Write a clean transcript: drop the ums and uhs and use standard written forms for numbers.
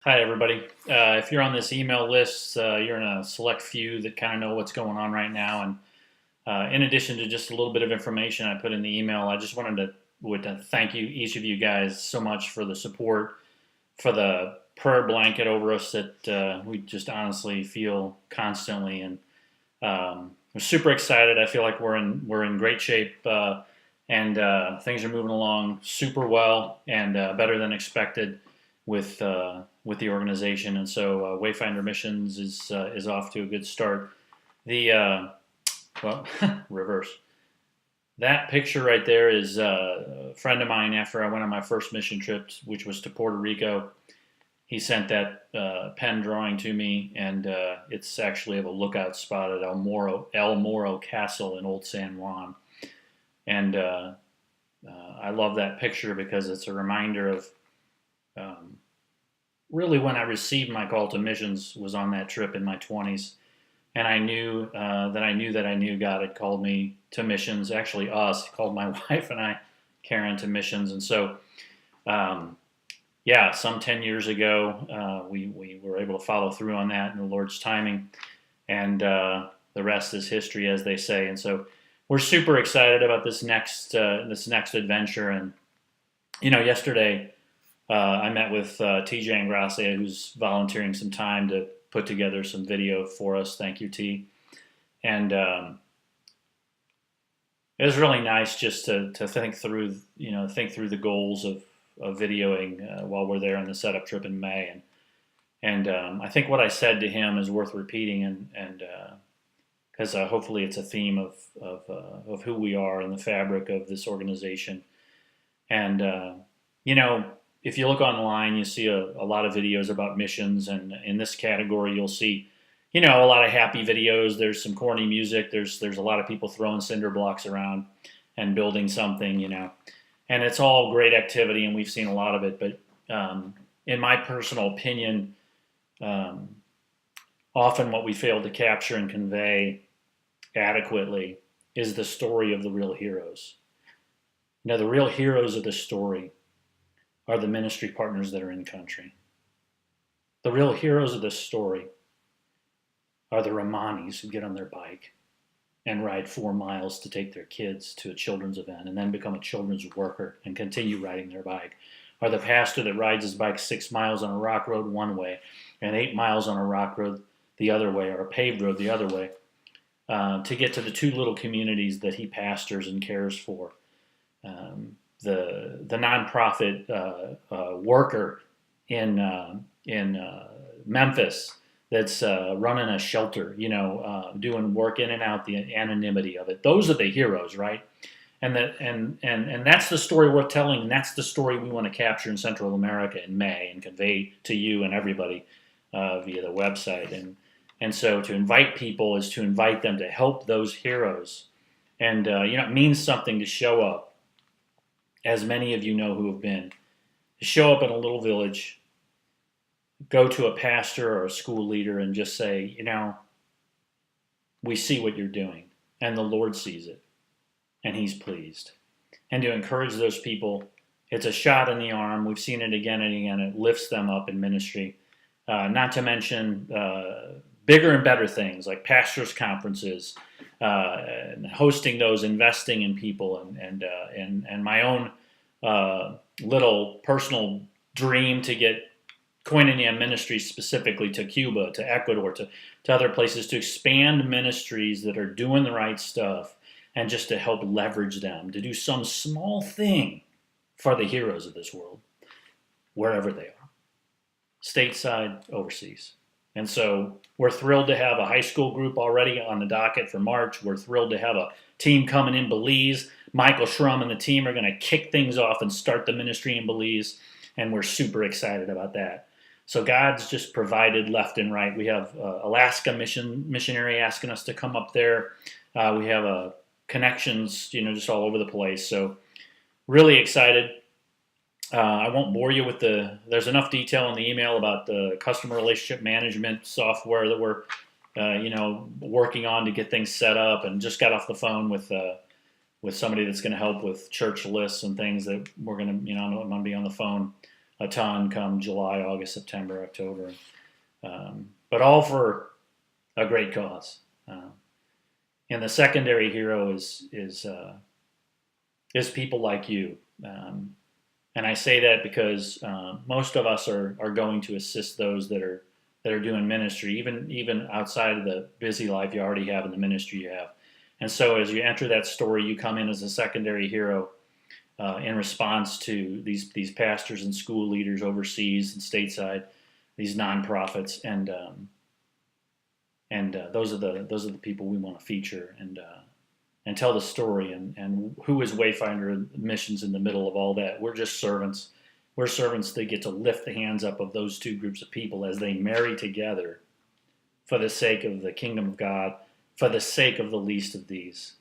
Hi, everybody. If you're on this email list, you're in a select few that kind of know what's going on right now. And in addition to just a little bit of information I put in the email, I just would thank you, each of you guys, so much for the support, for the prayer blanket over us that we just honestly feel constantly. And I'm super excited. I feel like we're in great shape, and things are moving along super well and better than expected with the organization. And so Wayfinder Missions is off to a good start. The well, reverse. That picture right there is a friend of mine after I went on my first mission trip, which was to Puerto Rico. He sent that pen drawing to me, and it's actually of a lookout spot at El Moro Castle in Old San Juan. And I love that picture because it's a reminder of um, really when I received my call to missions was on that trip in my 20s. And I knew that I knew God had called me to missions. Actually, us, he called my wife and I, Karen, to missions. And so, um, yeah, some 10 years ago, we were able to follow through on that in the Lord's timing. And the rest is history, as they say. And so we're super excited about this next adventure. And, yesterday, I met with TJ Ingracia, who's volunteering some time to put together some video for us. Thank you, T. And it was really nice just to think through the goals of videoing while we're there on the setup trip in May. And I think what I said to him is worth repeating, and because hopefully it's a theme of who we are and the fabric of this organization. And if you look online, you see a lot of videos about missions, and in this category, you'll see, a lot of happy videos. There's some corny music. There's a lot of people throwing cinder blocks around and building something, and it's all great activity, and we've seen a lot of it. But in my personal opinion, um, often what we fail to capture and convey adequately is the story of the real heroes. The real heroes of the story are the ministry partners that are in country. The real heroes of this story are the Ramanis who get on their bike and ride 4 miles to take their kids to a children's event and then become a children's worker and continue riding their bike. Or the pastor that rides his bike 6 miles on a rock road one way and 8 miles on a rock road the other way, or a paved road the other way, to get to the 2 little communities that he pastors and cares for. The nonprofit worker in Memphis that's running a shelter, doing work in and out, the anonymity of it. Those are the heroes, right? And that's the story worth telling, and that's the story we want to capture in Central America in May and convey to you and everybody via the website. And so to invite people is to invite them to help those heroes. And it means something to show up, as many of you know who have been, to show up in a little village, go to a pastor or a school leader and just say, we see what you're doing, and the Lord sees it, and he's pleased. And to encourage those people, it's a shot in the arm. We've seen it again and again. It lifts them up in ministry. Not to mention bigger and better things like pastors' conferences, and hosting those, investing in people, and my own little personal dream to get Koinonia ministries specifically to Cuba, to Ecuador, to other places, to expand ministries that are doing the right stuff, and just to help leverage them, to do some small thing for the heroes of this world, wherever they are, stateside, overseas. And so we're thrilled to have a high school group already on the docket for March. We're thrilled to have a team coming in Belize. Michael Schrum and the team are going to kick things off and start the ministry in Belize, and we're super excited about that. So God's just provided left and right. We have Alaska missionary asking us to come up there. We have connections, just all over the place. So really excited. I won't bore you with there's enough detail in the email about the customer relationship management software that we're, working on to get things set up, and just got off the phone with somebody that's going to help with church lists and things that we're going to, I'm going to be on the phone a ton come July, August, September, October, but all for a great cause. And the secondary hero is people like you. And I say that because most of us are going to assist those that are doing ministry, even outside of the busy life you already have and the ministry you have. And so, as you enter that story, you come in as a secondary hero in response to these pastors and school leaders overseas and stateside, these nonprofits, and those are the people we want to feature and tell the story. And who is Wayfinder missions in the middle of all that? We're just servants. We're servants that get to lift the hands up of those two groups of people as they marry together for the sake of the kingdom of God, for the sake of the least of these.